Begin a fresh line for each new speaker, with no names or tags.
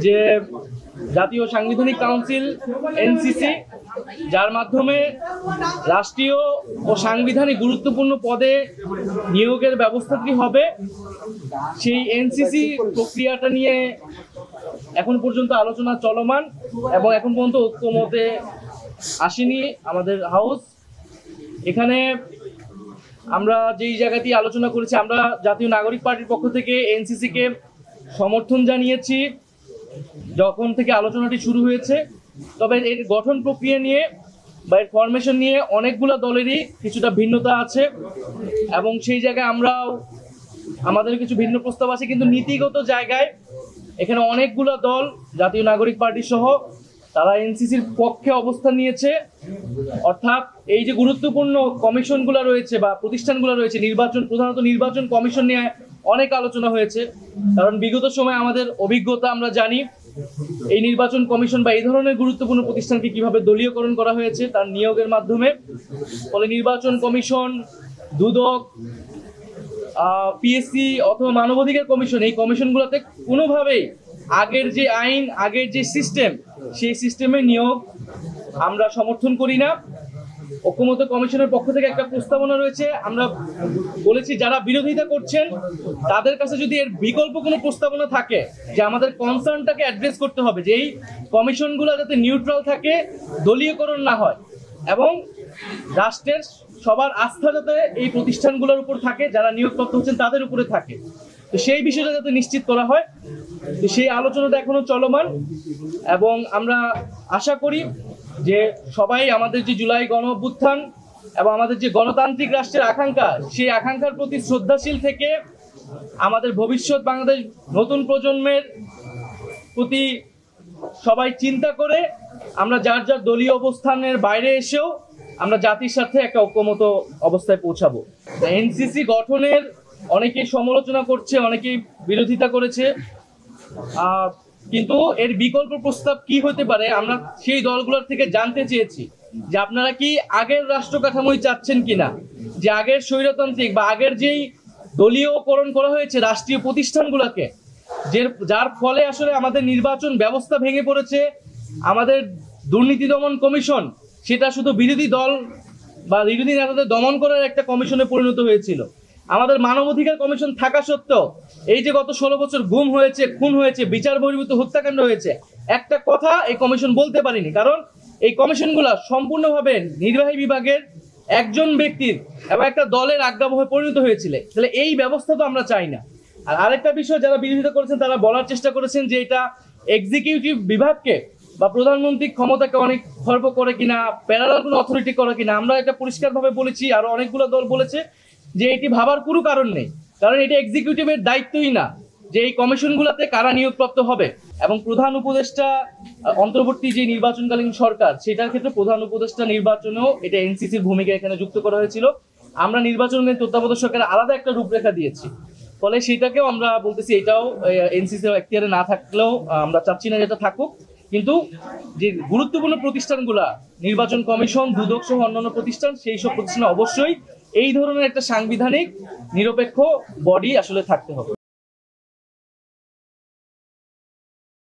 যে জাতীয় সাংবিধানিক কাউন্সিল এনসিসি, যার মাধ্যমে রাষ্ট্রীয় ও সাংবিধানিক গুরুত্বপূর্ণ পদে নিয়োগের ব্যবস্থাটি হবে, সেই এনসিসি প্রক্রিয়াটা নিয়ে এখন পর্যন্ত আলোচনা চলমান এবং এখন পর্যন্ত ঐক্যমতে আসেনি আমাদের হাউস। এখানে আমরা যেই জায়গাটি আলোচনা করেছি, আমরা জাতীয় নাগরিক পার্টির পক্ষ থেকে এনসিসিকে সমর্থন জানিয়েছি যখন থেকে আলোচনাটি শুরু হয়েছে। তবে এর গঠন প্রক্রিয়া নিয়ে বা এর ফরমেশন নিয়ে অনেকগুলো দলেরই কিছুটা ভিন্নতা আছে এবং সেই জায়গায় আমরাও আমাদের কিছু ভিন্ন প্রস্তাব আছে, কিন্তু নীতিগত জায়গায় এখানে অনেকগুলো দল জাতীয় নাগরিক পার্টি সহ তারা এনসিসির পক্ষে অবস্থান নিয়েছে। অর্থাৎ এই যে গুরুত্বপূর্ণ কমিশনগুলো রয়েছে বা প্রতিষ্ঠানগুলো রয়েছে, প্রধানত নির্বাচন কমিশন নিয়ে অনেক আলোচনা হয়েছে, কারণ বিগত সময়ে আমাদের অভিজ্ঞতা আমরা জানি এই নির্বাচন কমিশন বা এই ধরনের গুরুত্বপূর্ণ প্রতিষ্ঠানকে কিভাবে দলীয়করণ করা হয়েছে তার নিয়োগের মাধ্যমে। ফলে নির্বাচন কমিশন, দুদক, পিএসসি অথবা মানবাধিকার কমিশন, এই কমিশনগুলোতে কোনোভাবেই আগের যে আইন, আগের যে সিস্টেম, সেই সিস্টেমে নিয়োগ আমরা সমর্থন করি না। ঐক্যমত কমিশনের পক্ষ থেকে একটা প্রস্তাবনা রয়েছে, আমরা বলেছি যারা বিরোধিতা করছেন তাদের কাছে যদি এর বিকল্প কোনো প্রস্তাবনা থাকে যে আমাদের কনসার্নটাকে অ্যাড্রেস করতে হবে, যে এই কমিশনগুলো যাতে নিউট্রাল থাকে, দলীয়করণ না হয় এবং রাষ্ট্রের সবার আস্থা যাতে এই প্রতিষ্ঠানগুলোর উপর থাকে, যারা নিয়োগপ্রাপ্ত হচ্ছেন তাদের উপরে থাকে, তো সেই বিষয়টা যাতে নিশ্চিত করা হয়। তো সেই আলোচনাটা এখনো চলমান এবং আমরা আশা করি যে সবাই আমাদের যে জুলাই গণ অভ্যুত্থান এবং আমাদের যে গণতান্ত্রিক রাষ্ট্রের আকাঙ্ক্ষা, সেই আকাঙ্ক্ষার প্রতি শ্রদ্ধাশীল থেকে আমাদের ভবিষ্যৎ বাংলাদেশ নতুন প্রজন্মের প্রতি সবাই চিন্তা করে আমরা যার যার দলীয় অবস্থানের বাইরে এসেও আমরা জাতির সাথে একটা ঐক্যমত অবস্থায় পৌঁছাবো। এনসিসি গঠনের অনেকেই সমালোচনা করছে, অনেকেই বিরোধিতা করেছে, কিন্তু এর বিকল্প প্রস্তাব কি হতে পারে আমরা সেই দলগুলোর থেকে জানতে চেয়েছি যে আপনারা কি আগের রাষ্ট্র কাঠামোই চাচ্ছেন কিনা, যে আগের স্বৈরতান্ত্রিক বা আগের যেই দলীয়করণ করা হয়েছে রাষ্ট্রীয় প্রতিষ্ঠানগুলোকে, যার ফলে আসলে আমাদের নির্বাচন ব্যবস্থা ভেঙে পড়েছে, আমাদের দুর্নীতি দমন কমিশন সেটা শুধু বিরোধী দল বা বিরোধী নেতাদের দমন করার একটা কমিশনে পরিণত হয়েছিল। আমাদের মানবাধিকার কমিশন থাকা সত্ত্বেও এই যে গত 16 বছর গুম হয়েছে, খুন হয়েছে, বিচার বহির্ভূত হত্যাকাণ্ড হয়েছে, একটা কথা এই কমিশন বলতে পারেনি, কারণ এই কমিশনগুলো সম্পূর্ণভাবে নির্বাহী বিভাগের একজন ব্যক্তির এবং একটা দলের আজ্ঞাবহে পরিণত হয়েছিল। তাহলে এই ব্যবস্থা তো আমরা চাই না। আর আরেকটা বিষয় যারা বিরোধিতা করেছেন তারা বলার চেষ্টা করেছেন যে এটা এক্সিকিউটিভ বিভাগকে বা প্রধানমন্ত্রীর ক্ষমতাকে অনেক খর্ব করে কিনা, প্যারালাল কোনো অথরিটি করে কিনা। আমরা এটা পরিষ্কারভাবে বলেছি, আরো অনেকগুলো দল বলেছে যে এটি ভাবার কোনো কারণ নেই, কারণ এটা এক্সিকিউটিভের দায়িত্বই না যে এই কমিশনগুলোতে কারা নিয়োগপ্রাপ্ত হবে। এবং প্রধান উপদেষ্টা অন্তর্বর্তী যে নির্বাচনকালীন সরকার, সেটার ক্ষেত্রে প্রধান উপদেষ্টা নির্বাচনেও এটা এনসিসির ভূমিকা এখানে যুক্ত করা হয়েছিল। আমরা নির্বাচনের তত্ত্বাবধায়ক সরকারের আলাদা একটা রূপরেখা দিয়েছি, ফলে সেটাকেও আমরা বলতেছি এটাও এনসিসির এখতিয়ারে না থাকলেও আমরা চাচ্ছি না যেটা থাকুক, কিন্তু যে গুরুত্বপূর্ণ প্রতিষ্ঠানগুলা নির্বাচন কমিশন, দুদক সহ অন্যান্য প্রতিষ্ঠান, সেই সব প্রতিষ্ঠানে অবশ্যই এই ধরনের একটা সাংবিধানিক নিরপেক্ষ বডি আসলে থাকতে হবে।